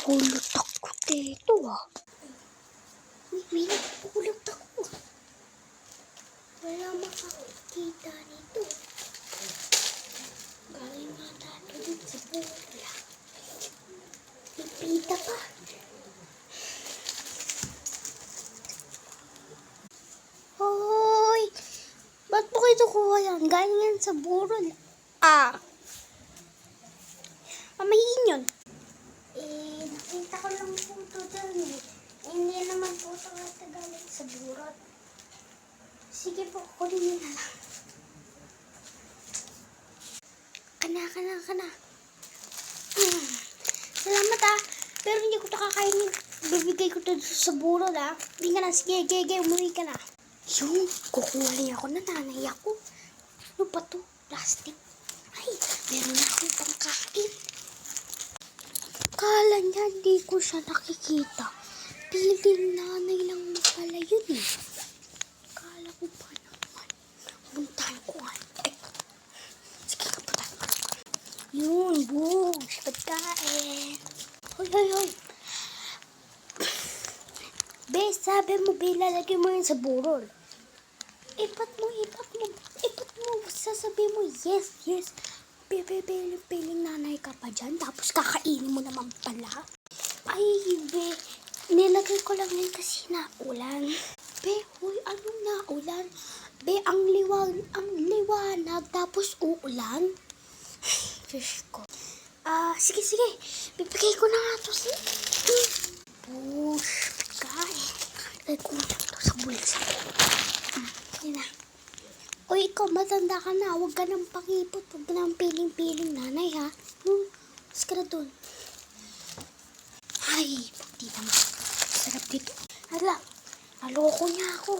Pulot ako dito May pulot ako. Wala makakita nito. Galing nga tayo dito sa bola. Pipita pa. Hoy! Ba't mo kayo kuha yan? Galing yan sa burol. Mamahiin yun. Nakita ko lang po ito dun Hindi naman po ito galing sa burol. Sige po, kunin nyo na lang. Kana. Salamat Pero hindi ko ito kakainin. Bibigay ko ito sa burol Hindi ka na, sige, umuwi ka na. Yung, kukuha niya ako na nanay ako. Ano ba ito? Plastic. Ay, meron na akong pangkain. Kala niya, hindi ko siya nakikita. Piling nanay lang mo pala yun Kala ko pa naman. Puntahan ko Sige, kaputan ko. Yun, boom. Pagkain. Hoy. Be, sabi mo, Be, lalagay mo yun sa burol. Ipat mo. Sasabihin mo, yes. Piling nanay ka pa dyan. Tapos kakainin mo naman pala. Ay, Be, nilagay ko lang yun kasi naulan. Be, hoy, anong naulan? Be, ang liwanag, tapos uulan. Diyos ko. Sige. Bibigay ko na nga ito Push. Ay, kunin ito sa bulsa. Yan na. Uy, ikaw, matanda ka na. Huwag ka nang pakipot. Huwag ka nang piling-piling nanay, Mas ka na dun. Ay, pagdi naman. Sarap dito. Hala, naloko niya ako.